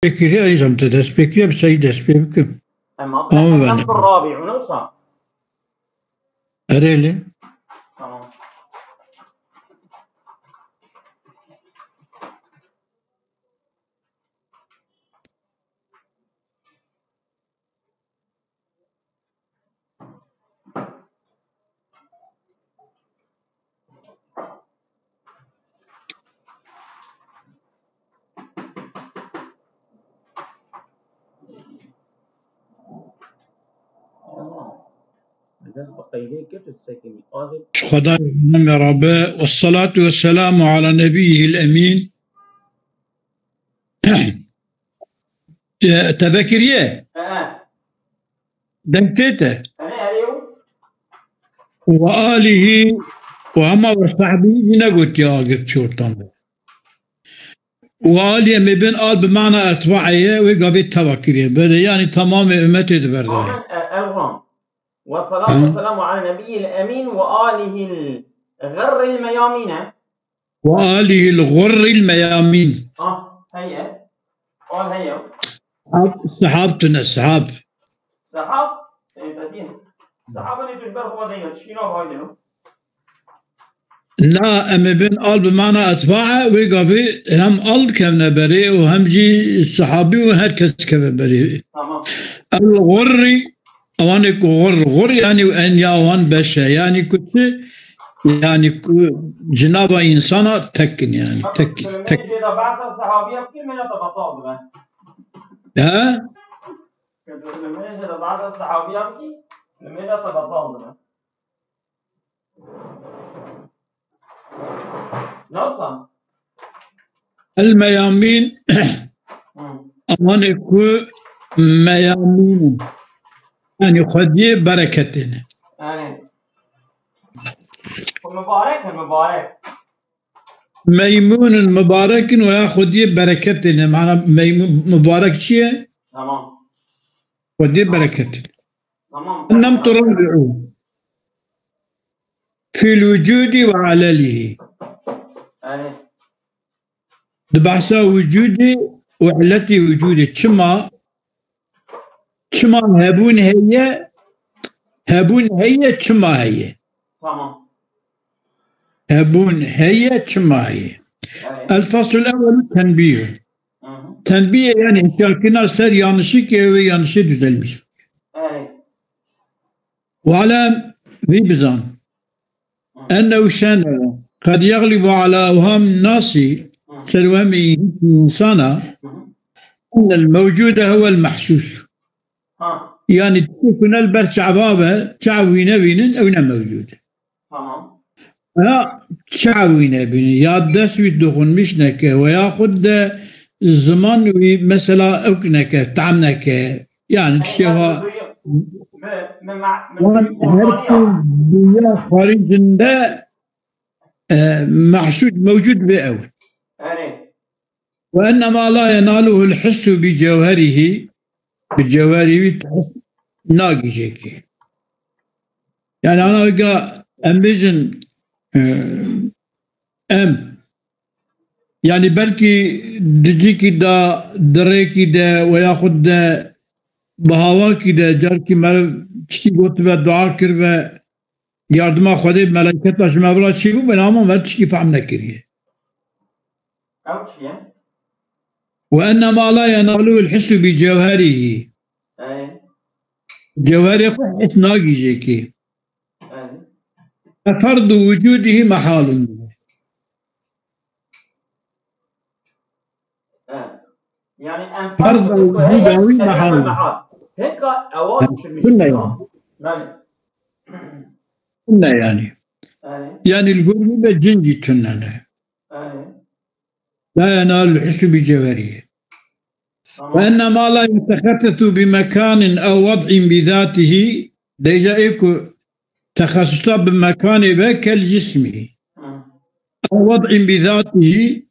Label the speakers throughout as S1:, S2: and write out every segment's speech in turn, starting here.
S1: Bekir'e ayızam da dest bekliyor bir sayı dest bekliyor.
S2: Ama
S1: Ama
S2: ben
S1: ben
S2: الرابع ونوصل.
S1: Ereli.
S2: Tamam. Biraz bakayım كيف تسكني آخر
S1: خدا يا رب والصلاة والسلام على نبيه الأمين. تذكريه دنكته
S2: أنا عليه
S1: وآله وهما وصحبه نقول يا قلت شورتان وآله مبين آل بمعنى أتباعيه وقابل تذكريه بل يعني تمام أمتي تبرده
S2: أرغم والصلاة والسلام على النبي الأمين وآله الغر الميامين
S1: وآله الغر الميامين.
S2: هيا قال هيا
S1: صحابتنا الصحاب
S2: سحاب تدين سحابة اللي تجبر هو دينا تشكينا بهايدنو
S1: لا أما بين آل بمعنى أتباعه وقافي هم آل كفنا بري وهم جي الصحابي وهركز كفنا بري.
S2: تمام
S1: الغري أوانك غر يعني وأن ياوان بشا يعني كنت يعني جناب إنسانا تكن يعني تكن
S2: إذا بعث الصحابية بكل من يتبطل بها
S1: ها
S2: لما إذا بعث الصحابية بكل من يتبطل بها نوصل
S1: الميامين أوانك ميامين يعني خدي بركتنا
S2: يعني المبارك
S1: ميمون مبارك وياخذ بركتنا معنى مبارك شيء
S2: تمام
S1: خدي بركتنا
S2: تمام
S1: أنهم تربعوا في الوجود وعلله
S2: يعني
S1: بحثا وجودي وعلتي وجودي كما هبون هي كما هي
S2: تمام
S1: هبون هي كما هي. الفصل الأول تنبيه. تنبيه يعني شاركنا سر yanlışlık ve yanlışı düzelmiş. وعلى ريبزان أنه شان قد يغلب على أوهام الناس سلوام إنسانا أن الموجود هو المحسوس. يعني تكون البرش عذابة تعوينة بين أو موجود.
S2: تمام
S1: تعوينة بين يادس ويدخل مشنك وياخذ الزمان مثلا أكنك تعمنك يعني الشيء هو خارجنده محسوس موجود بأول. وإنما لا يناله الحس بجوهره ناقشك. يعني أنا ألقى أمبيجن يعني بلكي دجيكي دا دريكي دا وياخد دا بهاواكي دا جاركي مال تشتي قوت با دعا كر با ياردما خودي ملائكت باش مبرا چي بو بناما مال تشكي فهم نكريه. وأنما لا يناله الحس بجوهره جوهره حس ناقشك. فرض وجوده محال.
S2: يعني
S1: فرض وجوده محال.
S2: هيك أواش
S1: كنا يعني القرب بالجنجي تننا لا ينال الحس بجوهره. وإنما لا يتخطط بمكان أو وضع بذاته ديجائك تخصصا بمكان كالجسم أو وضع بذاته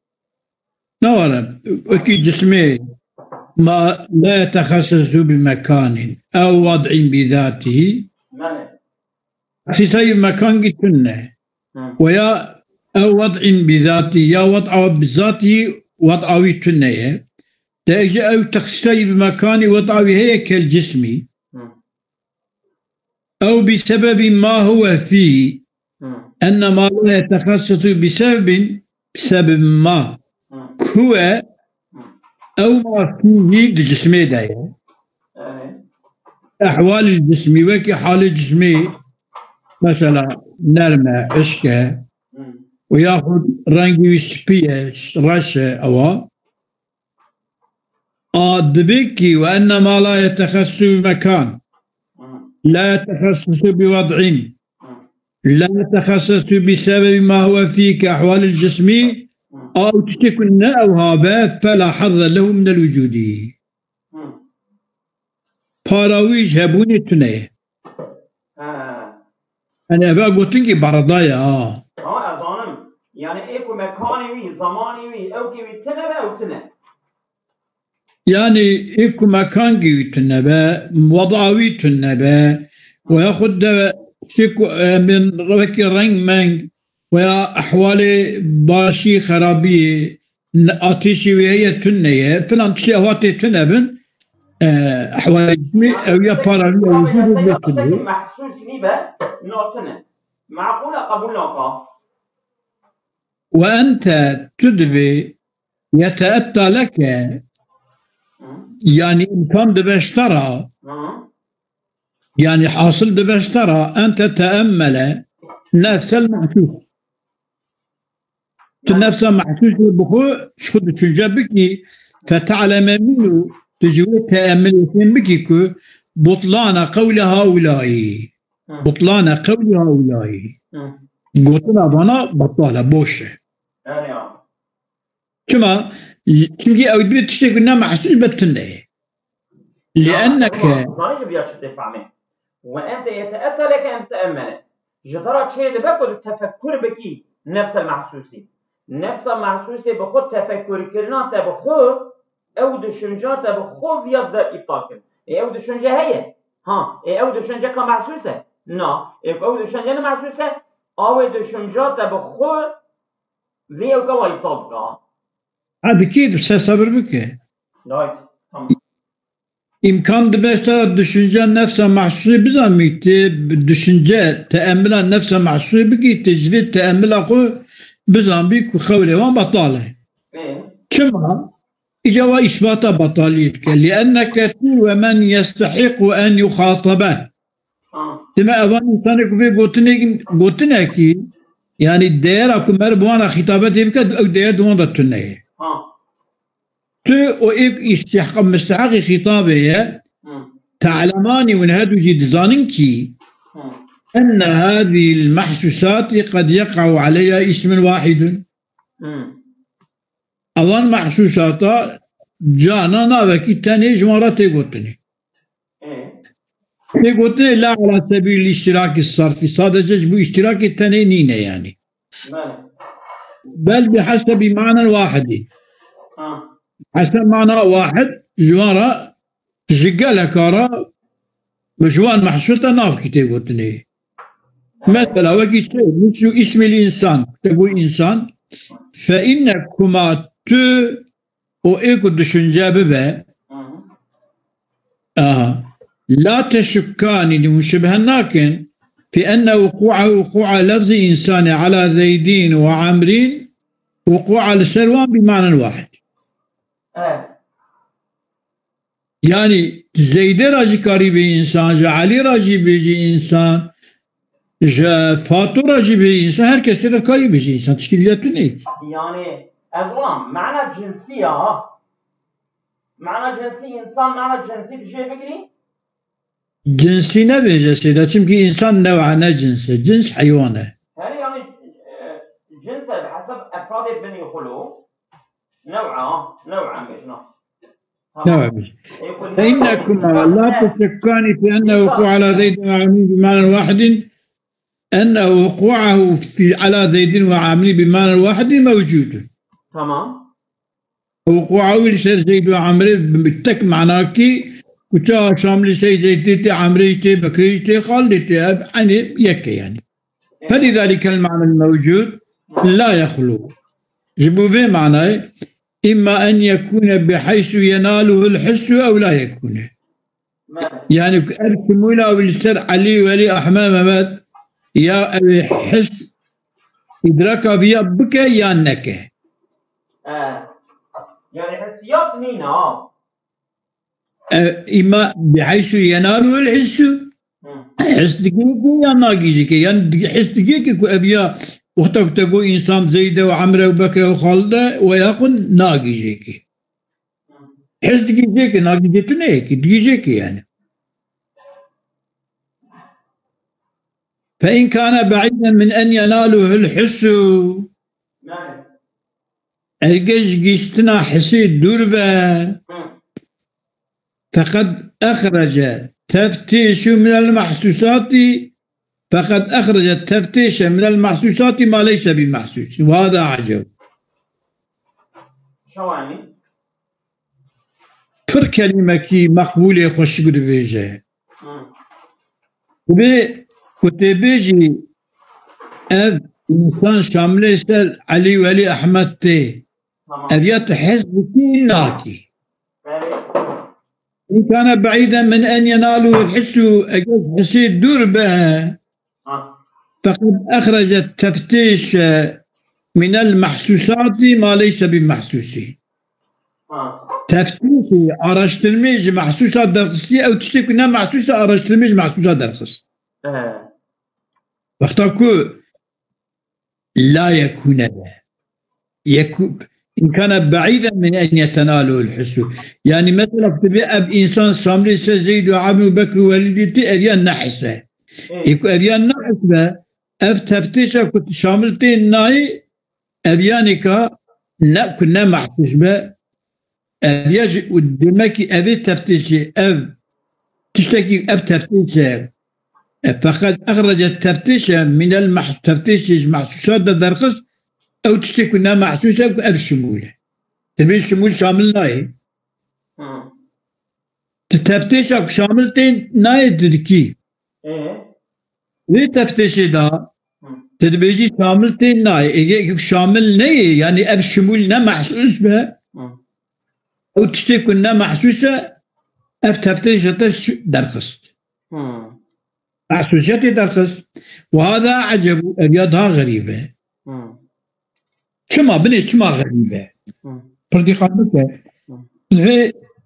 S1: نورا وكي جسمه ما لا يتخصص بمكان أو وضع بذاته سيساي مكان جتنه ويا أو وضع بذاته يا وضع بذاته وضعوي تنه تأجي أو تخصيصي بمكان وضعه هيكل جسمي أو بسبب ما هو فيه، أن ما لا يتخصص بسبب ما هو أو ما فيه الجسمي دايما أحوال الجسمي وكي حال الجسمي مثلا نرمى عشكة وياخذ رنجي سبية رشة أو دبكي، وأن ما لا يتخصص بمكان، لا يتخصص بوضع، لا يتخصص بسبب ما هو فيه كأحوال الجسم أو تكن أوهابات فلا حظ له من الوجود. باراويج هبوني تنيه أنا أبغى قلتني بردايا
S2: أظنم يعني إيكو مكاني وي زماني وي أو كي تنه أو تنه
S1: يعني إيكو مكان جي تنبا وضعوي تنبا وياخد شيكو من ركي رنج منج ويا أحوالي باشي خرابي أتيشي وهي تنية فلان تشي أواتي تنبن أحوال جسمي أو يا بارالي وجود
S2: بشكل محسوس نيبة نوتنه معقولة قبول نوقا.
S1: وأنت تدبي يتأتى لك يعني إمكان دبشترى يعني حاصل دبشترى أن تتأمل نفس المحسوس نفس المحسوس بخو شخد تنجبك فتعلم منه تجوي تأمل بك بطلان قول هؤلاء بطلان قول هؤلاء قلتنا بنا بطالة بوشة كما تجي أو تبي تشتكي إنها محسوس بتنه لأنك
S2: صاريش بياش تفهمه وأنت يتأتى لك أن تتأمل جدرت شيء بقول التفكر بكي نفس المحسوسي بخود تفكر كرنا تبخو أو دشنجات تبخو بيبدأ إبطال أو دشنجة هي أو دشنجة كمحسوسة أو دشنجة محسوسة أو دشنجات تبخو في أو كلا إبطال
S1: هذا كيف سأصبر بك إمكان دبشتر düşünce nefse mahsusi bizamikti düşünce teemmülen nefse mahsusi biki tecvid teemmüle ku bizamik ku khevlevan batale كما إجوا إثبات بطاليتك لأنك كثير ومن يستحق أن يخاطبه لما أظن إنسانك في قوتناكي يعني الدير أكو مربوانا خطابتي بك أو دير دوان دتنه تو إيك استحق مستحق خطابه تعلماني من هذا جد زاننكي أن هذه المحسوسات قد يقع عليها اسم واحد أظن محسوسات جانا نابكي تاني جمارة تيغوتني لا على سبيل الاشتراك الصرفي صادق بو اشتراك التنينين يعني بل بحسب معنى واحد حسب معنى واحد جوارا جقالة كارا مجوان محسوسة ناف كتيغوتني مثلا وكي شيء اسم الإنسان تقول إنسان فإنكما تو وإيكو دشنجا ببا لا تشكان لمشبهناكن في أن وقوع لفظ إنسان على زيدين وعمرين وقوع السروان بمعنى واحد يعني زيد راجي قريب إنسان علي راجي بيجي إنسان فاتو راجي بيجي إنسان هر كسي قريب بيجي إنسان تشكيلات نيك
S2: يعني أظلم معنى جنسية إنسان معنى جنسي بشي بكري
S1: جنسي نبيجي سيدا چمكي إنسان نوع نجنس جنس حيوانه
S2: هل يعني جنسه بحسب أفراد بني خلو نوعا مش
S1: نعم فإنكما لا تشكان في أن وقوع على زيد وعامل بمعنى واحد أن وقوعه على زيد وعامل بمعنى واحد موجود
S2: تمام
S1: وقوعه لسيد زيد وعامل بالتك معناكي كتا شامل سيد زيد عامل بكري خالد يعني يكي يعني فلذلك المعنى الموجود لا يخلو جبوا في معناه إما أن يكون بحيث يناله الحس أو لا يكون. يعني أرسمولا والسر علي ولي أحمد ممد يا حس إدراك بيا بك يا نك.
S2: يعني حسيات نينا.
S1: إما بحيث يناله الحس حس دقيقة يا ناقيجك يعني حس دقيقة أبيا وقتك تقول إنسان زيد وعمره وبكر وخالده ويأخذ ناقيجك حس دقيقة ناقيجك نيك دقيقك يعني. فإن كان بعيدا من أن يناله الحس الجيش جيستنا حسيد دربة فقد أخرج تفتيش من المحسوسات من المحسوسات ما ليس بمحسوس وهذا عجب.
S2: شو يعني؟
S1: فر كلمة كي مقبولة خوش قد بيجي كتبيجي أذ إنسان شامل يسأل علي ولي أحمد تي أذيات حزب كي ناكي إن كان بعيدا من أن ينالوا الحس أجل حسيد دربة فقد أخرج التفتيش من المحسوسات ما ليس بمحسوس. تفتيش أرشتلميج محسوسات درخصية أو تشتكنا محسوسة أرشتلميج محسوسات درخص واختاركو لا يكون له يكون إن كان بعيدا من أن يتناله الحس. يعني مثلا أب إنسان سامري زيد وعمر بكر والدتي أبيان نحسه يكون أبيان نحسه أف تفتيشة كنت شاملتين ناي أبيانك كنا محسوس به أبياج قدامك أبي تفتيشة أف تشتكي أف تفتيشة فقد أخرج التفتيشة من تفتيش محسوسات درخص أو تشتكي كنا محسوسة أف شمولة تبي الشمول شامل ناي تفتيشة شاملتين ناي تدكي ليه تفتيشة دا تدبيجي شاملتين ناي شامل ناي يعني أف شمول نا محسوس به أو تشتكي كنا محسوسة أف تفتيشة درخص محسوسيات درخص وهذا عجب أبيضها غريبة. شما بني شما غريبة بردي قادمك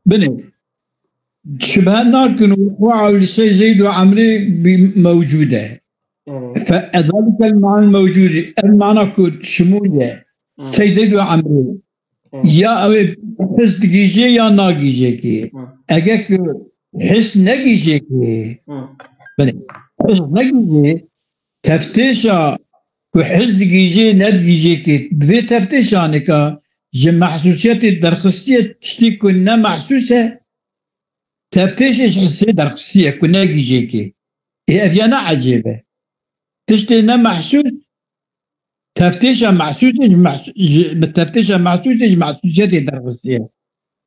S1: بني شبه النار كانوا وقعوا لسي زيد وعمري موجودة فذلك المعنى الموجود المعنى كود شمولة سي زيد وعمري يا أوي حس دقيجي يا ناقيجي أجاك حس نقيجي بني حس نقيجي تفتيشا وحس دقيجي ندقيجي كي بذي تفتيشانك محسوسيات الدرخصية تشتي كنا محسوسة تفتيش حسي درخصية كنا جيجي هي أفيانا عجيبة تشتي نا محسوس تفتيش محسوس تفتيش محسوس محسوسيات الدرخصية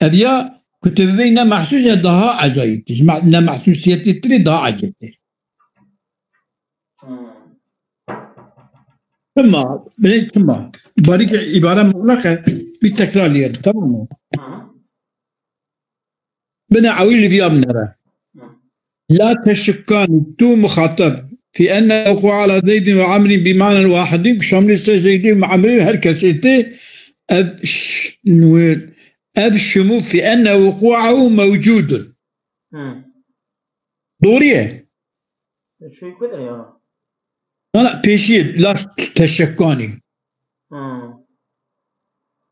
S1: أفيا كتب بينا محسوسة ضها عجيب نا محسوسيات تري ضها عجيب ثم بارك عبارة مغلقة بالتكرار لي تمام بنا عويل في أمنرة لا تشكان تو مخاطب في أن وقوع على زيد وعمر بمعنى واحد شامل زيد وعمر هالكسيتي أذشموا في أن وقوعه موجود دوريه
S2: شو كده يا
S1: لا بيشي لا تشكاني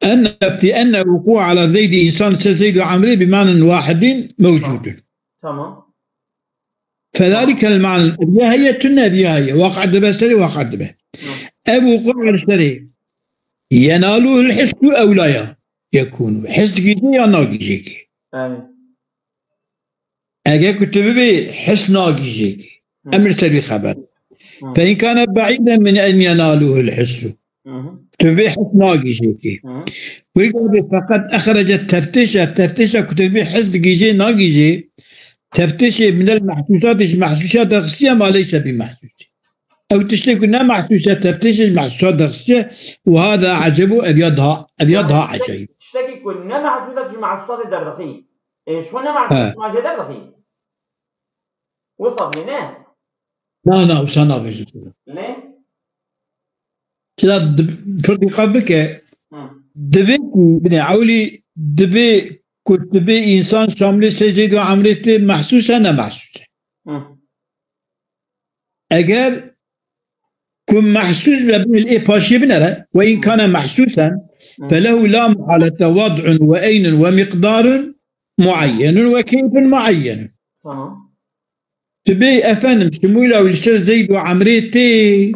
S1: أن في أن وقوع على زيد إنسان زيد وعمري بمعنى واحد موجود
S2: تمام
S1: فذلك المعنى هي تنادي واقع دبسري واقع دبه أبو وقوع الشري ينالوا الحس أو لا يكون حس جدي يا ناقيجيك أجا كتب بي حس ناقيجيك أمر سري خبر فإن كان بعيدا من أن يناله الحس كتب حس ناقيجيك ويقول فقد أخرج التفتيش كتب حس جيجي ناقيجي تفتيش من المحسوسات الشخصية ما ليس بمحسوس أو تشتكي أنها محسوسة تفتيش محسوسات الشخصية وهذا عجب أبيضها عجيب
S2: تشتكي كنا محسوسة محسوسات دردخي إيش كنا محسوسة ما جدر دخي وصل لنا
S1: لا وصلنا بيجي
S2: ليه؟
S1: كذا فرق قبلك دبي بني عولي دبي كنت دبي إنسان شامل سجد وعمرته محسوسة أنا محسوسة أجر كن محسوس بابن الإباشي بنرى وإن كان محسوسا فله لا محالة وضع وأين ومقدار معين وكيف معين تبي أفهم شمولا والشر زيد وعمريتي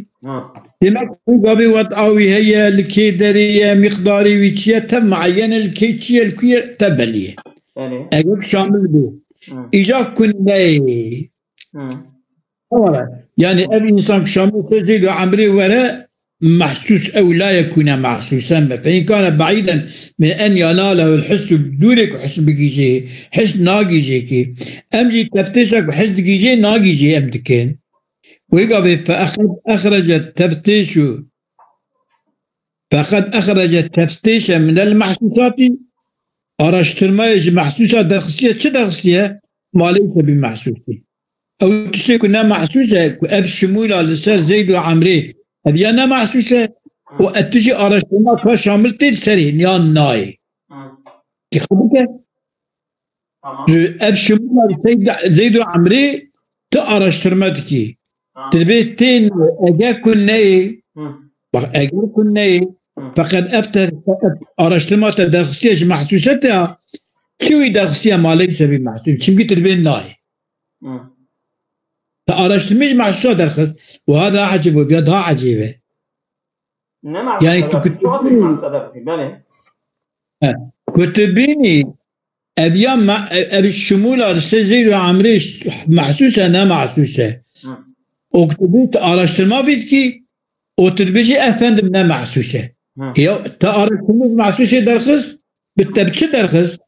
S1: تمك قبي وضعوي هي الكيدرية مقداري ويتشيا تم معين الكيتشيا الكوية تبليه أقول شامل به إجا كني يعني أبي إنسان شامل زيد وعمري وراء محسوس أو لا يكون محسوسا فإن كان بعيدا من أن يناله الحس بدونك حس بجيجي حس ناجيجي أمجي تفتيشك وحس بجيجي ناجيجي أمدكين ويقف فأخرج التفتيش فقد أخرج التفتيش من المحسوسات أرشترمايج محسوسة درخصية شو درخصية ما ليس بمحسوسة أو تشتكنا محسوسة أب شمولة لسر زيد وعمري هذه أنا محسوسة وأتجي أرشترما شامل تير سري نيان ناي تخبرك أب شمولة زيد وعمري تأرشترما تكي تبيتين أجا كناي فقد أفتر أرشترما تدرخصية محسوستها شوي درخصية ما ليس بمحسوس شو قلت تبين ناي تأرشترميش محسوسة درخص وهذا عجب وبيضها عجيبة يعني كتبيني أبيام أبي الشمولة السجل وعمريش محسوسة أنا محسوسة وكتبت أرشترما فيتكي وتربيجي أفند منها محسوسة هي تأرشترميش محسوسة درخص بالتبتش درخص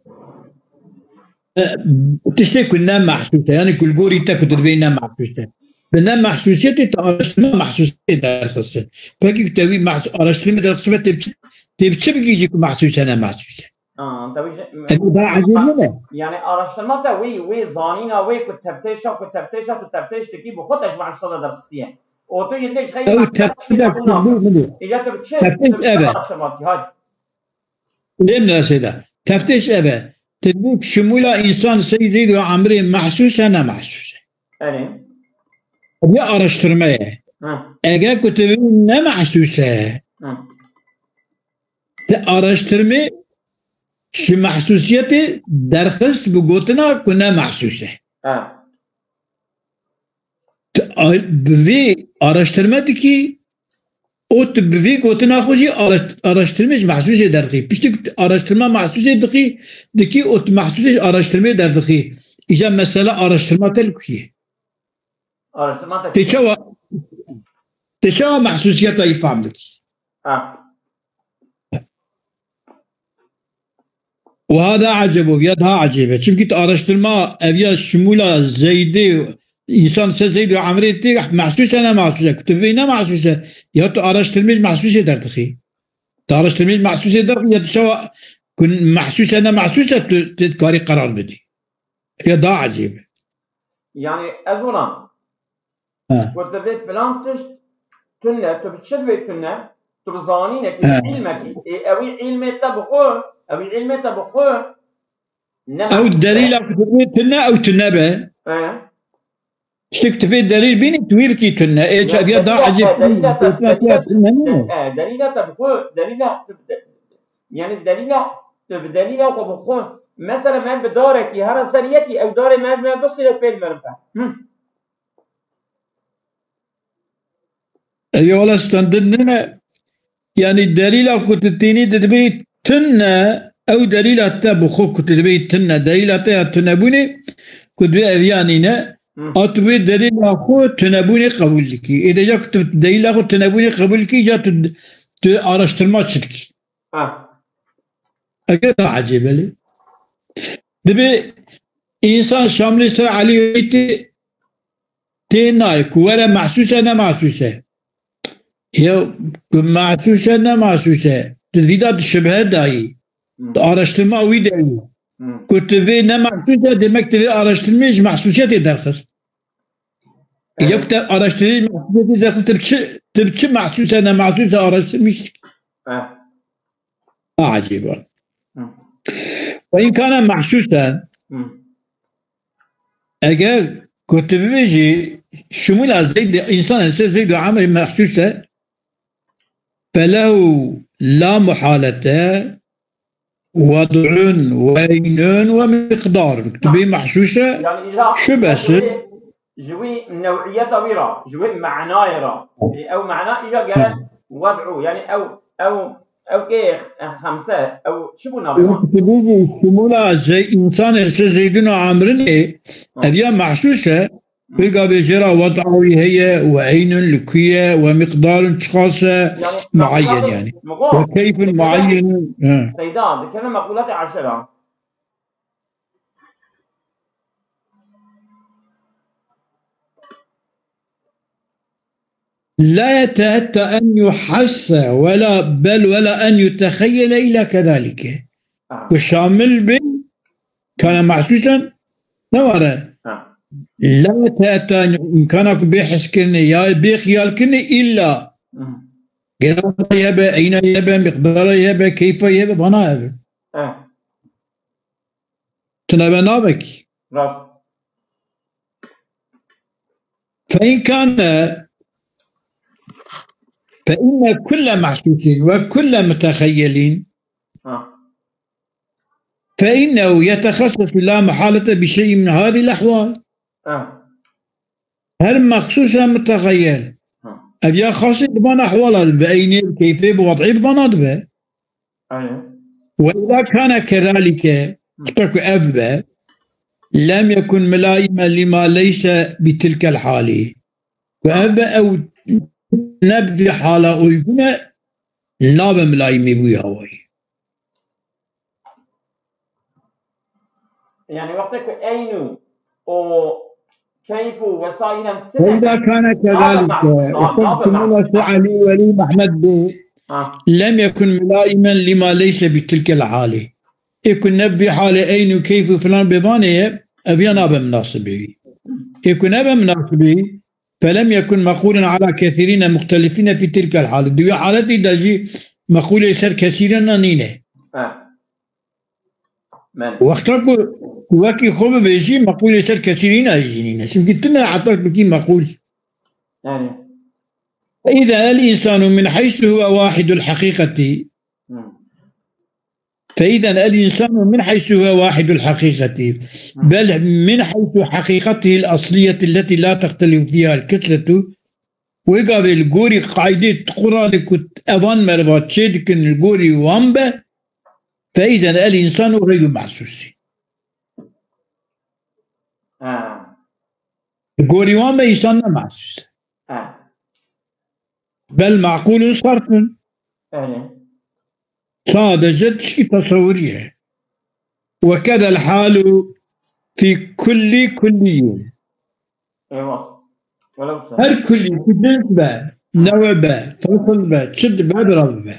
S1: تشتي كنا محسوسة يعني كل قوري تكتب بينا محسوسة بنا محسوسية تأرشترما محسوسة درخص فكي كتبي أرشترما درخص تبتش بيجيك محسوسة أنا محسوسة
S2: يعني أرشترما وي زانينا وي كتفتيشة تكي بخطش مع الصدى درخصية وتو يدش خير
S1: أو تفتيش أبا تدبيك شمولة إنسان سيد وعمري محسوسة أنا محسوسة يا أرشترما أجا كتبين محسوسة أرشترما شو محسوسيتي درخص بقوتنا كنا محسوسة بفي أرشترما ki o bivî gotina xwe jî araştırmacı mahsusê derdixî. Piştî araştırma mahsusê dikî o mahsusê araştırmê derdixî. İja mesela araştırma te li ku ye?
S2: Araştırma
S1: te çawa mahsusiyeta îfam dikî? وهذا عجب ويدها عجيبة. çünkü araştırma evya şumula zeydi İnsan sezeydi amreti mahsusa ne mahsusa kütübeyne mahsusa ya da araştırmış mahsus ederdi. Araştırmış mahsus ederdi ya da kun mahsusa ne mahsusa tedkari karar bedi. Ya da acayip.
S2: Yani ezolan. Kütübe falan tış tünne tübçed ve tünne tübzanine ki ilmeki evi ilmete buxu evi ilmete buxu ne
S1: ev delil kütübe tünne ev tünne be. İşte kütübe delil beni tuğir ki tünne. Ya da acayip.
S2: Delila buxu delila yani delila ko buxu mesela men bedare ki her sariyeti ev dare men basile pelmerim ta.
S1: ايوه استندنا يعني دليل كتبتيني تدبي تنا او دليل تبخو كتبي تنا دليل تنبوني كتبي افيانينا اتبي دليل اخو تنبوني قبول لك اذا جا كتبت دليل اخو تنبوني قبول لك جا araştırma çirki. اكيد عجيب لي دبي انسان شامل سر علي تيناي كولا محسوسه انا محسوسه يا محسوسة أنا محسوسة تزيدات الشبهة داي araştırma uydu. Kütübe ne mahsusa demek ki araştırmış mahsusiyeti dersiz. Yok da araştırmış mahsusiyeti dersiz tıpçı mahsusa ne mahsusa araştırmış. Acaba. وإن كان محسوسا أجر كتب بيجي شمول زيد إنسان زيد عمل محسوسة فله لا محالة وضع وين ومقدار كتبه محسوسة
S2: يعني
S1: شو بس
S2: جوي نوعية ويرا جوي معنايرا أو معناه إجا قال وضعه يعني أو كيخ خمسة أو شو بنا
S1: كتبه شمول زي إنسان زيدون عامرين هذه محسوسة بيقى بجرى وضعه هي وعين لكية ومقدار شخاصة معين يعني وكيف معين
S2: سيدان كلمة مقولات 10
S1: لا يتأتى أن يحس ولا أن يتخيل إلا كذلك والشامل به كان محسوسا نورا لا يتأتى إن كان بيحس كني يا بخيال كني إلا قراءة يبا أين يبا مقدار يبا كيف يبا فنا يبا تنبى نابك فإن كان فإن كل محسوس وكل متخيل فإنه يتخصص لا محالة بشيء من هذه الأحوال هل مخصوصا متخيل أذيا خاصة بنا أحوال بأين كيف بوضعي بنا وإذا كان كذلك أبدا لم يكن ملائما لما ليس بتلك الحالة وأبا أو نبذي حالة ويكون لا بملايمي بويا هواي
S2: يعني وقتك أين أو كيف وسائل
S1: وإذا كان كذلك وقت علي ولي محمد بي لم يكن ملائما لما ليس بتلك الحالة يكون نبذي حالة أين وكيف فلان بضانية أبيا نابا مناسبي يكون نابا مناسبي فلم يكن مقولا على كثيرين مختلفين في تلك الحالة دي حالتي داجي مقولة يصير كثيرا نينة وقتك وكي خوب بيجي مقولة يصير كثيرين يجينين يمكن تنا عطاك بكي مقول إذا الإنسان من حيث هو واحد الحقيقة فإذا الإنسان من حيث هو واحد الحقيقة بل من حيث حقيقته الأصلية التي لا تختلف فيها الكتلة ويقال الجوري قاعدة قرآن كت أظن مرات شيء كن الجوري وامبا فإذا الإنسان غير محسوس الجوري وامبا إنسان محسوس بل معقول صرف هذا جد شيء تصوريه وكذا الحال في كل يوم هر كل جنس با نوع با فصل با شد با ضرب با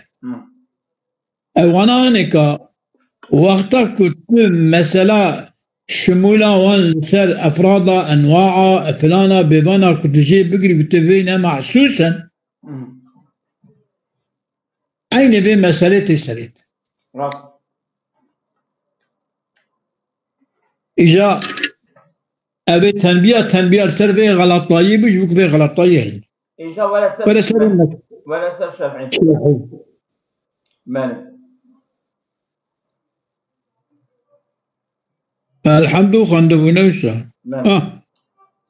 S1: اوانانك وقتا كنت مسألة شمولا وان سر افرادا انواعا فلانا ببانا كنت جي بقري كنت بينا محسوسا أين ذي مسألة سريت إجا أبي تنبيه سر في غلط طيب وش بك في غلط طيب
S2: إجا ولا سر شرعي مالك
S1: الحمد خند بنوسا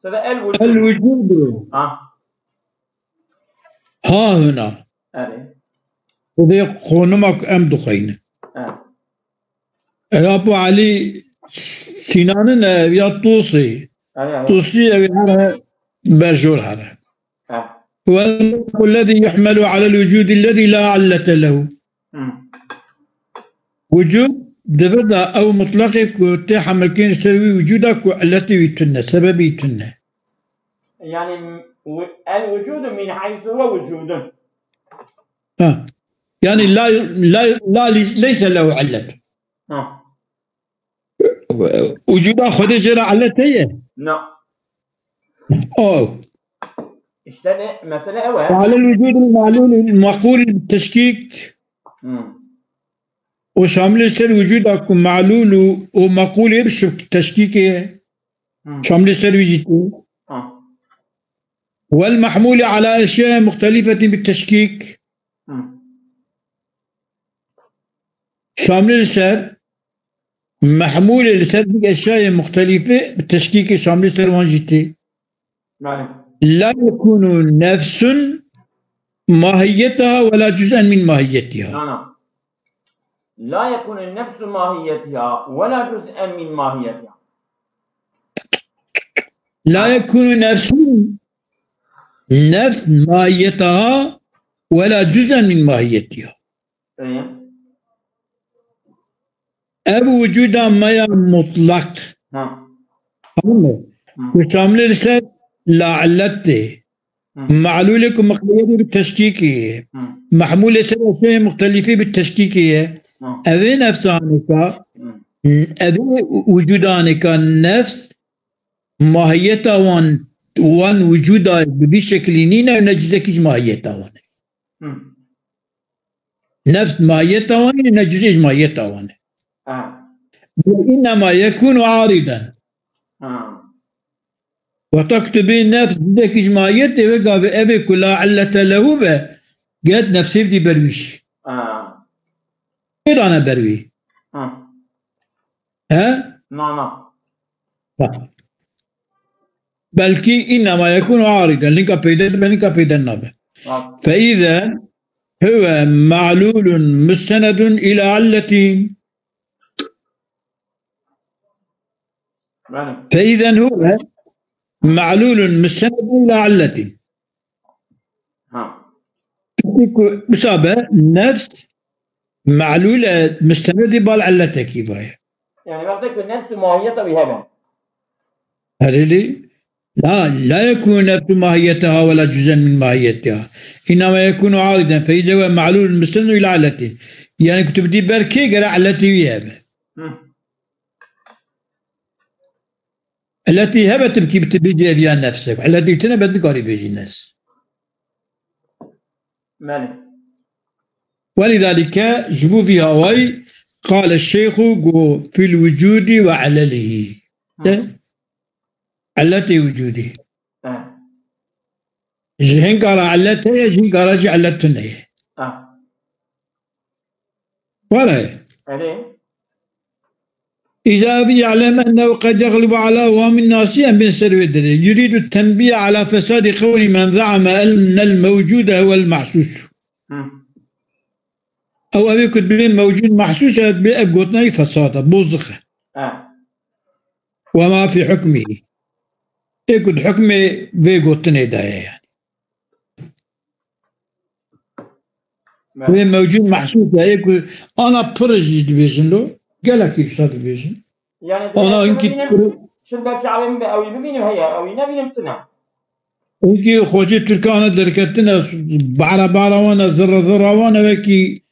S2: هذا
S1: الوجود ها هنا وذي قونمك أم دخينة أبو علي سناننا يا توصي أبي برجول هذا والذي يحمل على الوجود الذي لا علة له وجود دفردا أو مطلقك وتحمل كين يسوي وجودك التي يتنى سبب يتنى
S2: يعني الوجود من حيث هو وجود
S1: يعني لا ليس له علة وجود خود جرى علته
S2: نعم
S1: أو
S2: اشتري مثلا هو
S1: وعلى الوجود المعلول المعقول بالتشكيك وشامل السر وجود أكو معلول ومعقول يبشر تشكيكه شامل السر وجوده والمحمول على أشياء مختلفة بالتشكيك شامل السر محمول السر بأشياء مختلفة بالتشكيك شامل السر وانجته لا يكون نفس ماهيتها ولا جزءا من ماهيتها
S2: لا يكون النفس ماهيتها ولا جزءا من ماهيتها
S1: لا يكون نفس ماهيتها ولا جزءا من ماهيتها أبو وجود ما مطلق وشامل السر لا علته معلولكم مقبولة بالتشكيكية محمولة سلسلة مختلفة بالتشكيكية أذي نفسانك أذي وجودانك نفس ماهيتها وان وجودها بشكل نينا ونجزكش ماهيتها وان نفس ماهيتها وان نجزكش ماهيتها وان وإنما يكون عارضا وتكتب نفس ذاك جماعيته وقال أبي كلا علة له به قالت نفسي بدي برويش كيف أنا بروي ها
S2: نعم
S1: بلكي إنما يكون عارضا لنك بيدا النبي فإذا هو معلول مستند إلى علة فإذا هو معلول مستند إلى علة مسابة نفس معلولة مستند بالعلة كيف هي
S2: يعني وقتك نفس ماهيتها بهذا
S1: هذا لي لا يكون نفس ماهيتها ولا جزء من ماهيتها إنما يكون عارضا فإذا هو معلول مستند إلى علة يعني كنت بدي بركي قرأ علتي بهذا التي هبت بكي بتبيجي بها نفسك التي تنبت قاري بيجي الناس ولذلك جبوا فيها وي قال الشيخ في الوجود وعلله علتي وجوده جهن قال علتها يجي قال علتنا ولا إذا يعلم أنه قد يغلب على أوهام الناس بن سرودر يريد التنبيه على فساد قول من زعم أن الموجود هو المحسوس أو أبي كتبين موجود محسوس بأقوتنا فساد بوزخة وما في حكمه يكون حكمه بأقوتنا داية يعني موجود محسوس يكون أنا برجد بيزن له قالك كيف صار بيزن
S2: يعني
S1: أنا إنك
S2: شو بقى شعبين بأوي ببينهم هي أوي نبي نمتنا
S1: إنك خوجي تركانا دركتنا بعرا وانا زر وانا بكي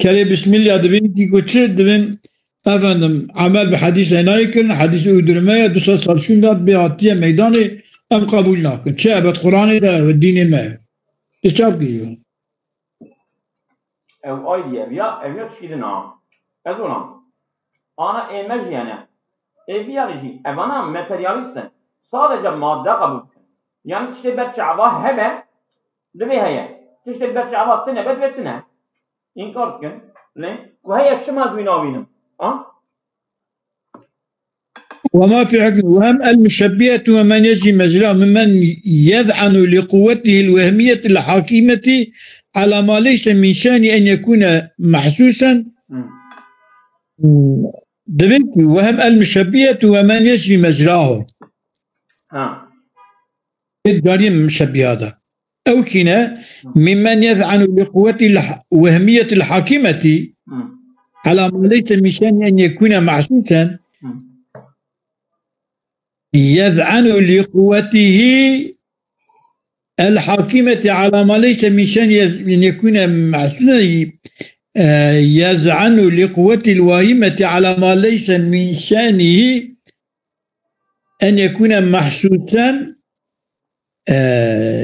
S1: كلي بسم الله دبين كي كوتشي دبين أفندم عمل بحديث هنايكن حديث أودرمية دوسا سالشون داد بيعطيه ميداني أم قبول ناكن شابت قرآن ده والدين ما تشاب كيجون
S2: أو أيديا تشكيلنا أزونا أنا إيماجيانا إيبيالوجي أنا ماترياليستن sadece madde kabul kın. Yani tişte berçava hebe dve heye. Tişte berçava tine bet vetine. İnkar kın. Ne? Ve heye çımaz minavinin. Ha?
S1: وما في حكم وهم المشبهة ومن يجي مجراه ممن يذعن لقوته الوهمية الحاكمة على ما ليس من شأن أن يكون محسوسا وهم المشبهة ومن يجي مجراه الدارين مشبهة هذا أو كنا ممن يذعن لقوة الوهمية الحاكمة على ما ليس من شأن أن يكون محسوسا يذعن لقوته الحاكمة على ما ليس من شأن أن يكون محسوسا يذعن لقوة الواهمة على ما ليس من شأنه أن يكون محسوسا،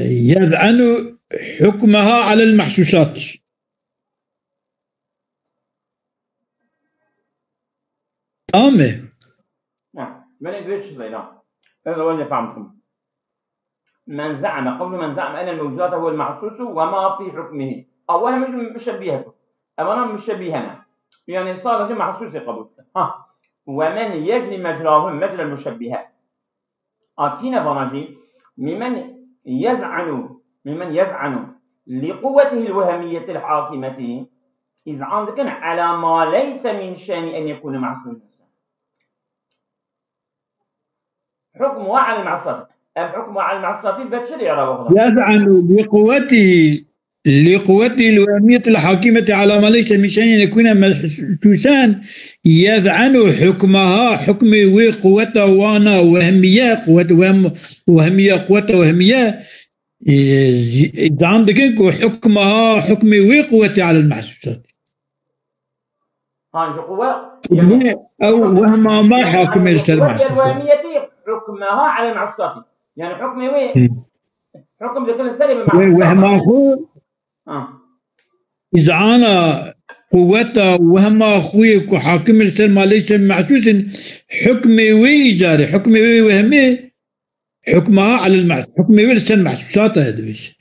S1: يذعن حكمها على المحسوسات. آمين.
S2: نعم، ما ندريش نعم، هذا هو اللي فهمتم. من زعم، قول من زعم أن الموجودات هو المحسوس وما في حكمه، أو هي مش مشبهته، أما أنا مشبهنا، يعني صار شيء محسوس قبول. ومن يجري مجراهم مجرى المشبهات. أكينا فنجي ممن يزعن لقوته الوهمية الحاكمة إذ عندك على ما ليس من شأن أن يكون محسوسا. حكمه على المعصوصات، الحكم على المعصوصات البشرية
S1: يزعن لقوته الوهمية الحاكمة على ما ليس من شأن أن يكون محسوسا، يذعن حكمها حكم وقوته وانا وهمية وهمية قوته وهمية إذا عندك حكمها حكم وقوته على المحسوسات.
S2: قوة
S1: يعني أو وهمها ما حاكم السلمة
S2: الوهمية حكمها على المحسوسات، يعني حكم حكم ذكر السلم
S1: وهمها إذا أنا قوته وهمها أخوي حاكم السلمة ليس محسوس، حكمي وإيجاري حكمي وهمي حكمها على حكمي والسلم محسوسات. هذا بيش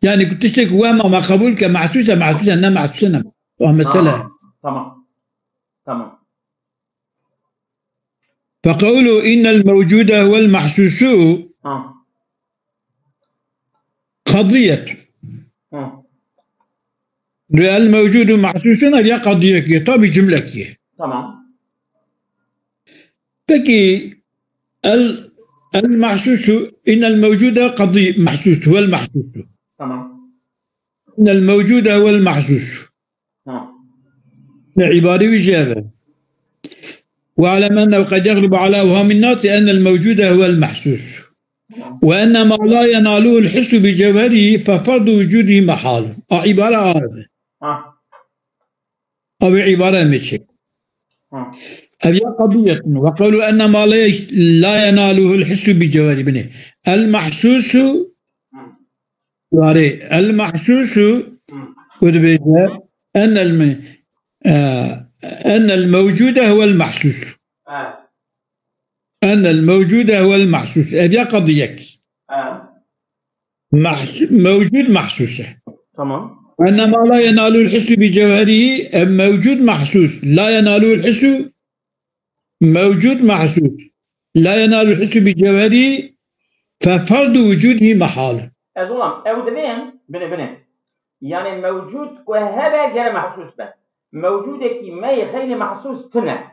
S1: يعني كنت تشتك وهمها ما قبول كمحسوسة أنا محسوسة مسألة.
S2: تمام.
S1: فقولوا إن الموجود هو المحسوس قضية. الموجود محسوس هي قضية طب جملة.
S2: تمام.
S1: بكي المحسوس إن الموجود قضية محسوس هو المحسوس.
S2: تمام.
S1: إن الموجود هو المحسوس. عبارة وجابة. واعلم أنه قد يغلب على أوهام الناس أن الموجود هو المحسوس، وأن ما لا يناله الحس بجوهره ففرض وجوده محال. عبارة عارضة أو عبارة مشي هذه قضية. وقالوا أن ما لا يناله الحس بجوهره بني المحسوس المحسوس أن الموجود هو المحسوس. أن الموجود هو المحسوس هذه قضية. موجود محسوسة.
S2: تمام.
S1: وأن ما لا ينال الحس بجوهره موجود محسوس لا يناله الحس موجود محسوس لا ينال الحس بجوهره ففرض وجوده محال.
S2: أظلم أو دبين بني يعني موجود وهذا غير محسوس به موجودة كي ما غير محسوس تنا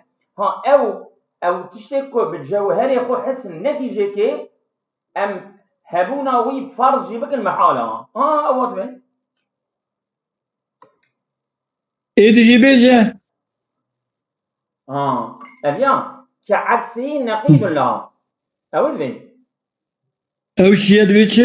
S2: أو تشتكوا بالجوهر خو حس النتيجة كي أم هبونا وي فرض جيبك المحالة أو دبين
S1: إيه تجي بيجا
S2: أبيان كعكسي نقيض لها أو دبين
S1: أو شيء دبيتش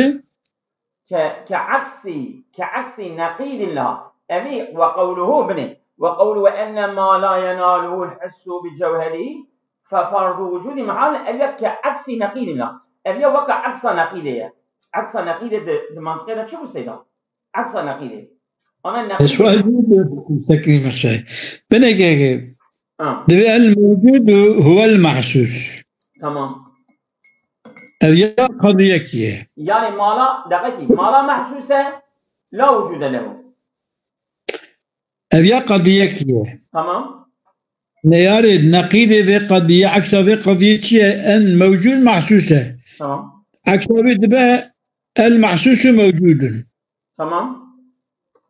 S2: كعكسي نقيض لها أبي وقوله بني وقوله أن ما لا يناله الحس بجوهره ففرض وجود محال أبي كعكسي نقيض لها أبي وقع عكس نقيضة عكس نقيضة المنطقة شو بسيطة عكس نقيضة أنا نقيضة
S1: سؤال تكريم الشيء بني الموجود هو المحسوس.
S2: تمام.
S1: أبي قضية كيه
S2: يعني ما لا محسوسة لا وجود له.
S1: أبي قضية كيه.
S2: تمام.
S1: نيارد نقيضة في قضية عكس في قضية شيء أن موجود محسوسة.
S2: تمام.
S1: عكس بها المحسوس موجود.
S2: تمام.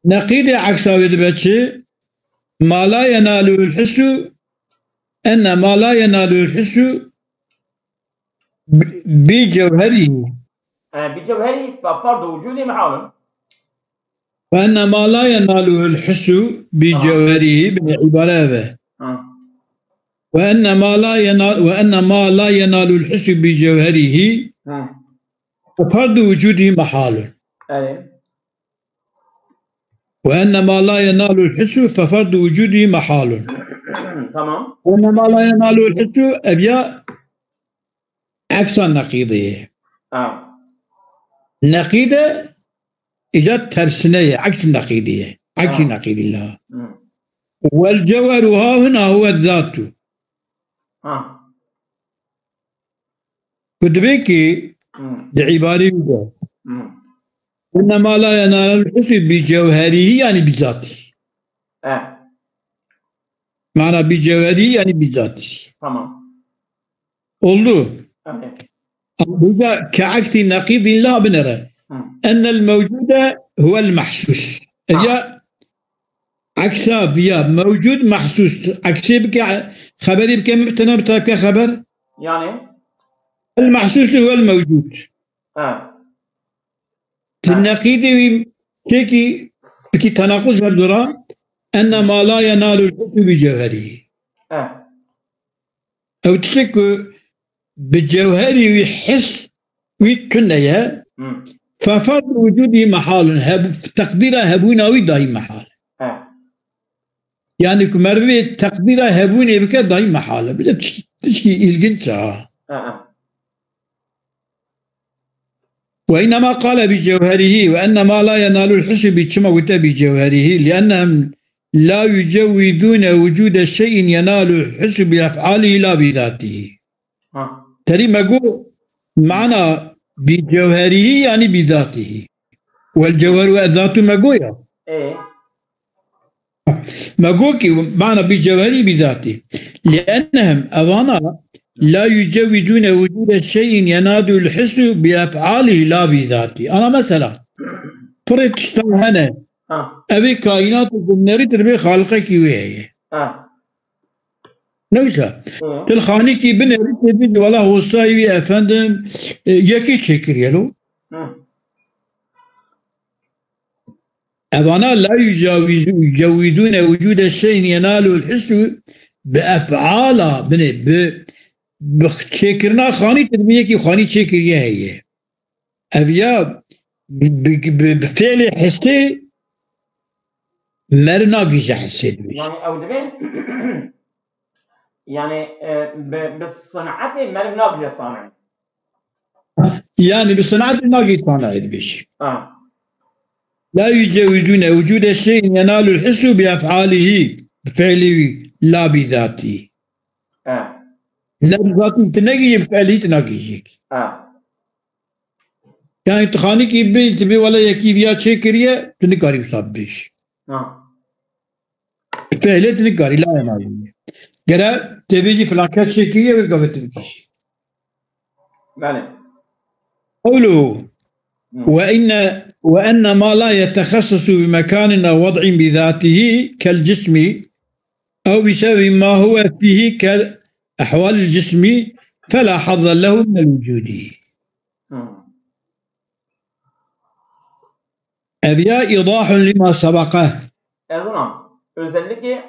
S1: نقيضة عكس بها شيء ما لا يناله الحس أن ما لا يناله الحس بجوهره
S2: ففرض وجوده محال.
S1: وأن ما لا يناله الحس بجوهره بالعبارة هذا وأن ما لا ينال الحس بجوهره ففرض وجوده محال. وأن ما لا ينال الحس ففرض وجوده محال.
S2: تمام.
S1: وأن ما لا ينال الحس أبيا عكس النقيضية. النقيضة إجت ترسنية عكس النقيضية، عكس نقيض الله. والجوهر ها هنا هو الذات. كتبيكي بعباري وده إنما لا ينال الحس بجوهره يعني بذاته. معنى بجوهره يعني بذاته.
S2: تمام.
S1: oldu. burada كعكس نقيض الله بنرى أن الموجود هو المحسوس. يا عكسها فيها موجود محسوس. عكسي بك خبري بك مبتنى بتاعك خبر
S2: يعني
S1: المحسوس هو الموجود. النقيض كيكي بكي تناقض الدرا أن ما لا ينال الحس بجوهره أو تشكو بجوهره يحس ويتنيا ففرض وجوده محال تقديره هبوناوي داي محال. يعني كمربي تقديره هبوني بك داي محال بلا تشكي إلجنسا. وإنما قال بجوهره وأن ما لا ينال الحس بجموت بجوهره لأنهم لا يجودون وجود الشيء ينال الحس بأفعاله لا بذاته. ترى مقول معنى بجوهره يعني بذاته والجوهر وذاته مقويا مقوكي معنى بجوهره بذاته لأنهم أظانا لا يجودون وجود الشيء ينال الحس بأفعاله لا بذاته. أنا مثلا فريد تشتغل هنا أبي كائنات الجنري تربي خالقك وهي نوشا الخاني كي بنري تبي ولا هو صايبي أفندم يكي شكر يلو أبانا لا يجودون وجود الشيء ينال الحس بأفعاله بشكرنا خاني تربية كي خاني شكرية هي أبيا بفعل حسي مرنا جيش حسي
S2: يعني أو دبين يعني بالصنعة مرنا جيش صانع
S1: يعني بالصنعة مرنا جيش صانع بيش لا يجودون وجود الشيء ينال الحس بأفعاله بفعله لا بذاته. لا بذاته تنقي بفعله تنقيك. يعني تخاني كي تبي ولا يكيفيات شكرية تنقاري بصابش. فعله تنقاري لا ينال. جرا تبي فلان كات شكرية وقفت بكش. قوله وأن ما لا يتخصص بمكان أو وضع بذاته كالجسم أو بسبب ما هو فيه كأحوال الجسم فلا حظ له من الوجود. هذا إيضاح لما سبقه.
S2: أظن özellikle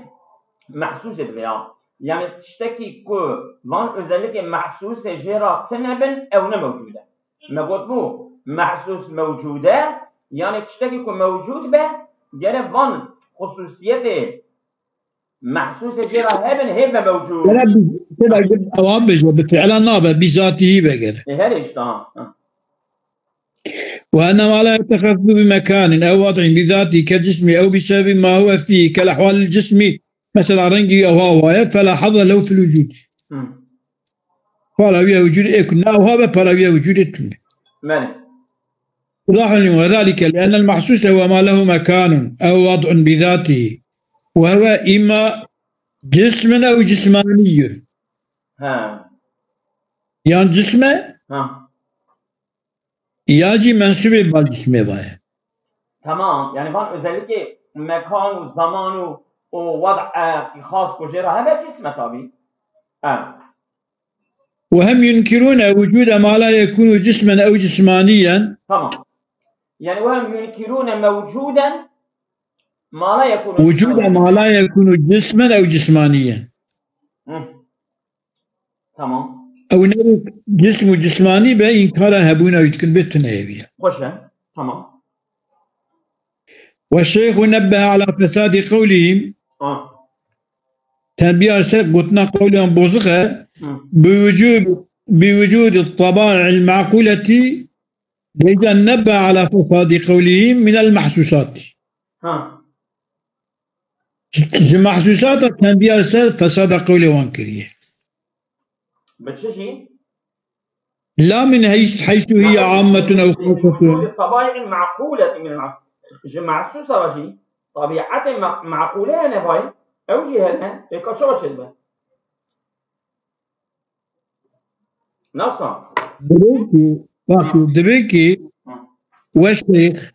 S2: محسوس ediliyor. Yani tişteki ku van özellikle محسوس جرا تنبن أو نموجودة. ما قلت بو محسوس موجودة يعني تشتكي كو موجود به جرى فان خصوصيته محسوس جرى هبن هبه موجود
S1: كده اوام بجو بفعلا نابه بذاته بقر
S2: هل اشتاه
S1: وأن ما لا يتخذ بمكان أو وضع بذاته كجسم أو بسبب ما هو فيه كالأحوال الجسم مثل رنجي أو هواية فلا حظ له في الوجود فلا وجود كنا أو هذا فلا وجود التنة وذلك لأن المحسوس هو ما له مكان أو وضع بذاته وهو إما جسم أو جسماني يعني جسمه ياجي منسوب بالجسمه بايه
S2: تمام يعني فان özellikle mekan و zaman و وضع خاص كجرا هذا جسمه طبيعي
S1: وهم ينكرون وجود ما لا يكون جسما أو جسمانيا
S2: تمام يعني وهم ينكرون موجودا ما لا يكون
S1: وجود ما لا يكون جسما أو جسمانيا
S2: تمام
S1: أو نرى جسم جسماني بإنكار هبونا ويتكن بيتنا يبيا
S2: خوشة تمام
S1: والشيخ نبه على فساد قولهم تنبيه قلنا قولهم بوزخة بوجود الطبائع المعقولة لذا نبه على فساد قولهم من المحسوسات المحسوسات تنبيه فساد قولهم كريه
S2: بتشجي
S1: لا من حيث هي عامة أو خاصة
S2: الطبائع المعقولة من محسوسة رجي طبيعة معقولة أنا باي أو جهلنا إيكاتشوا بتشدبه نفسا
S1: دريكي والشيخ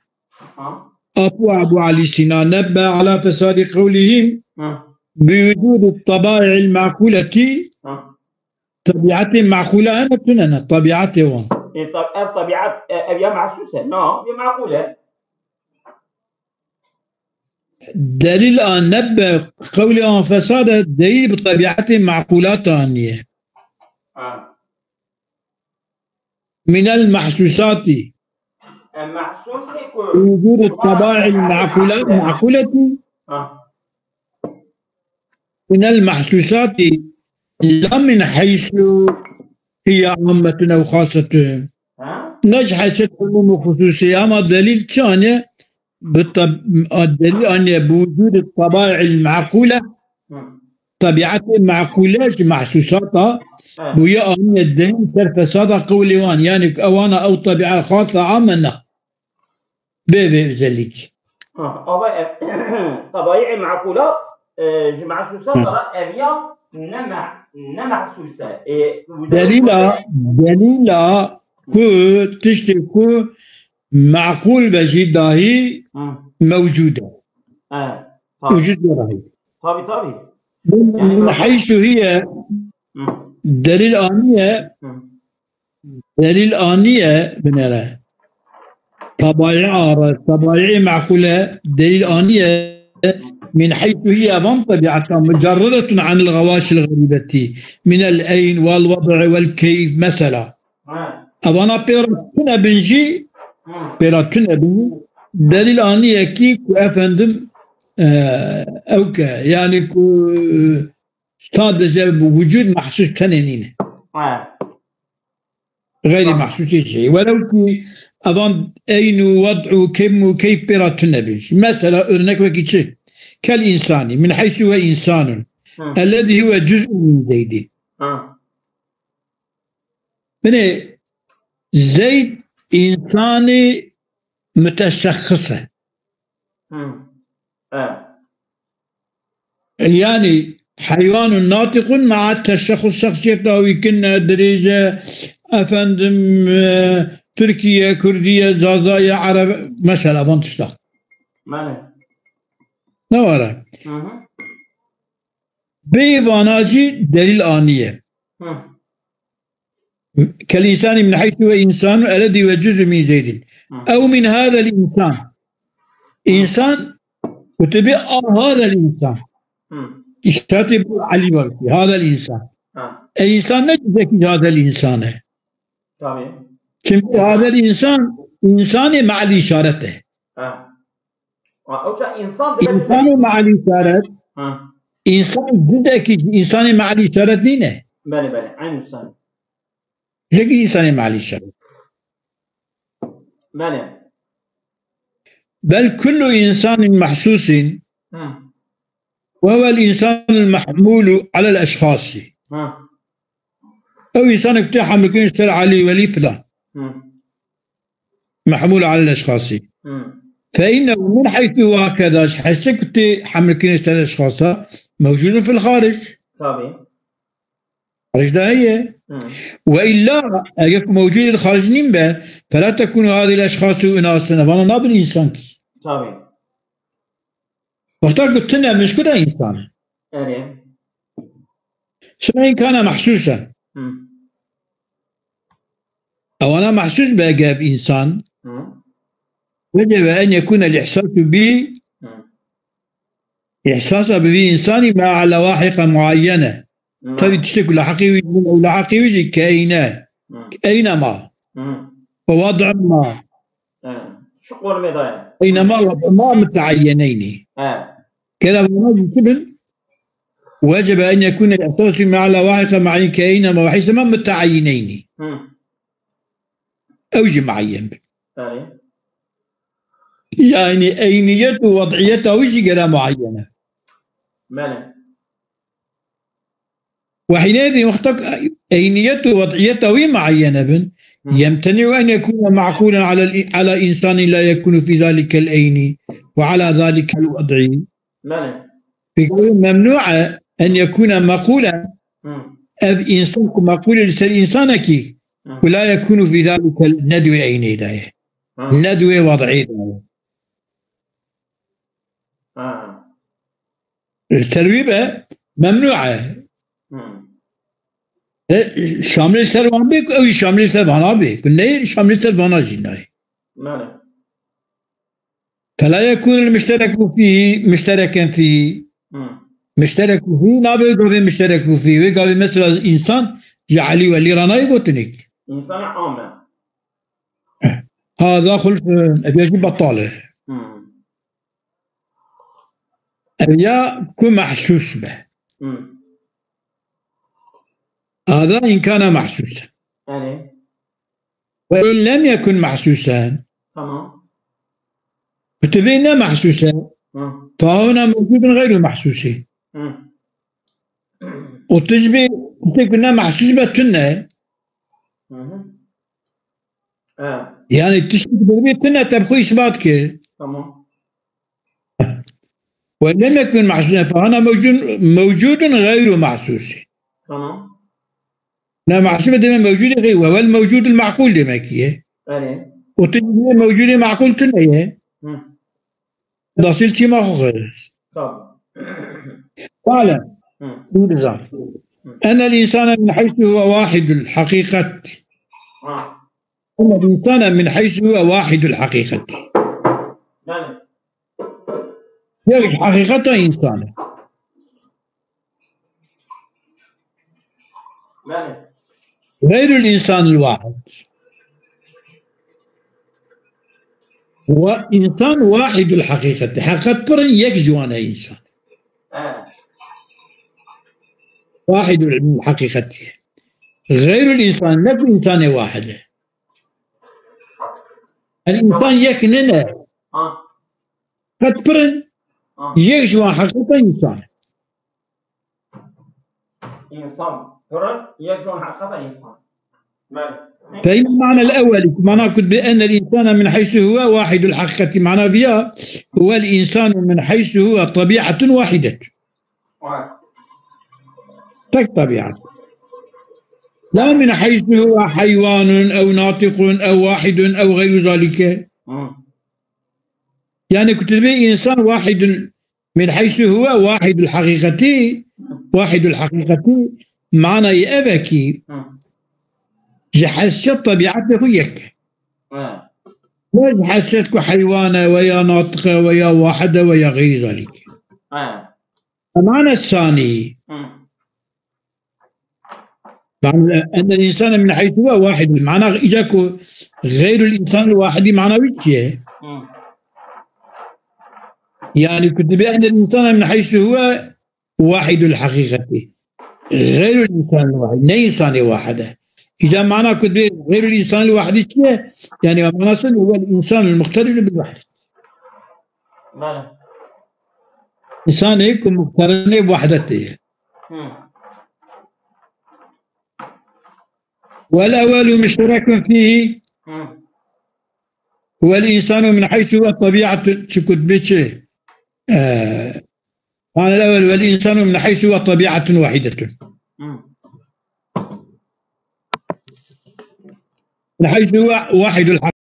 S1: أبو علي سينا نبه على فساد قولهم بوجود الطبائع المعقولة طبيعة معقولة أنا تننا طبيعته
S2: طبيعة أبيا محسوسة نعم معقولة
S1: دليل أن نبه قولهم فساد دليل بطبيعة معقولات ثانية من المحسوسات وجود الطبائع المعقولة من المحسوسات لا من حيث هي عامة أو خاصة نجح عموم وخصوصية أما دليل ثاني الدليل أن بوجود الطبائع المعقولة طبيعة معقولة محسوساتها ويا أن الدليل فساد قولوان يعني أوانا أو طبيعة خاصة عامة بذلك
S2: طبائع معقولات محسوسات أبيا نمحسوسة
S1: دليلا كو تشتكو معقول بجداهي موجودة وجود راهي
S2: طبي
S1: من حيث هي دليل آنية بنرى طبائع معقولة دليل آنية من حيث هي طبيعة مجردة عن الغواش الغريبة من الأين والوضع والكيف مثلا أبانا بيراتنا بنجي دليل آنية كي أفندم أوكا يعني صادق وجود محسوس كنينين غير محسوس شيء ولو كي أظن أين وضع كم وكيف بيراتنا بنجي مثلا أرنك وكي كالإنسان من حيث هو إنسان الذي هو جزء من زيد من زيد إنساني متشخصة يعني حيوان ناطق مع التشخص شخصيته ويكن درجة أفندم تركيا كردية زازايا عرب مثلا فانتشتا نوارا بيفاناجي دليل آنية كالإنسان من حيث هو إنسان الذي هو جزء من زيد أو من هذا الإنسان إنسان وتبع هذا الإنسان اشتاتب علي بركي هذا الإنسان الإنسان نجد هذا الإنسان هذا الإنسان إنسان مع الإشارة إنسان مع الإشارة إنسان جدك إنسان مع الإشارة دينه
S2: بله عين الإنسان
S1: لكن إنسان مع الإشارة
S2: بله
S1: بل كل إنسان محسوس وهو الإنسان المحمول على الأشخاص أو إنسان اقتحم لكن يشتري علي ولي فلان محمول على الأشخاص فإنه من حيث هو هكذا حسكت حمل كنيسة الأشخاص موجود في الخارج
S2: طبيعي
S1: الخارج ده هي وإلا يكون موجود الخارج نيمبا فلا تكون هذه الأشخاص أناسا فأنا نابل إنسان
S2: طبيعي
S1: وقتها قلت لنا مش كده إنسان
S2: أيه
S1: شنو كان محسوسا أو أنا محسوس بقى في إنسان يجب أن يكون الإحساس به إحساس به إنساني مع لواحق معينة تبي تشتكي لحقيقي أو لحقيقي كائنات أينما ووضع ما
S2: شو قول ميدايا
S1: بينما ما متعينين كذا واجب وجب أن يكون الأساس على واحد معين كأينما وحيثما متعينين أوجه معين يعني أينيته ووضعيته وجه غير معينة وحينئذ وقتك أينيته ووضعيته معينة يمتنع أن يكون معقولا على إنسان لا يكون في ذلك الأين وعلى ذلك الوضع ممنوع أن يكون مقولا أذ إنسان مقول الإنسان كي ولا يكون في ذلك الندوة أيني دايه الندوة وضعي دايه الترويبة ممنوعة شامل سروان بيك أو شامل سروانا بيك كنا شامل سروانا جناي فلا يكون المشترك فيه مشتركا فيه مشترك فيه نابي قوي مشترك فيه وقوي مثلا إنسان جعلي ولي رانا يقولنك
S2: إنسان عامة
S1: هذا خلف أبيجي بطالة أبيا كن محسوس به هذا إن كان محسوسا وإن لم يكن محسوسا فتبين محسوسا فهنا موجود غير المحسوس وتجبي تكون محسوس بتنا يعني تشبه بتنا تبخي إثباتك وإن لم يكن محسوسا فهنا موجود غير محسوس لا محسوبة دائما موجودة غير وهو الموجود المعقول دائما كيه وتجي موجود معقول تنيه داصيل شيء ما هو قال أن الإنسان من حيث هو واحد الحقيقة أن الإنسان من حيث هو واحد الحقيقة يعني حقيقة إنسان غير الإنسان الواحد هو إنسان واحد الحقيقة حقيقة برن يكجوانا إنسان واحد الحقيقة غير الإنسان لا إنسان واحد الإنسان يكننا قد برن يكجوان حقيقة إنسان
S2: برن يكجوان حقيقة إنسان
S1: فإن المعنى الأول معناه بأن الإنسان من حيث هو واحد الحقيقة معناه فيها هو الإنسان من حيث هو طبيعة واحدة طبيعة لا من حيث هو حيوان أو ناطق أو واحد أو غير ذلك يعني كتبه إنسان واحد من حيث هو واحد الحقيقة معنى يأبكي جحست طبيعته يك ما جحستك حيوانة ويا ناطقة ويا واحدة ويا غير ذلك المعنى الثاني معنى أن الإنسان من حيث هو واحد معنى إجاك غير الإنسان الواحد معنى وجهه يعني كنت بأن الإنسان من حيث هو واحد الحقيقة غير الإنسان الواحد لا إنسان واحدة إذا معنى كنت غير الإنسان الواحد يعني معنى هو الإنسان المقترن بالوحدة إنسان يكون مقترن بوحدته والأول مشترك فيه هو الإنسان من حيث هو طبيعة كتبته قال الأول والإنسان من حيث هو طبيعة واحدة من حيث هو واحد الحقيقة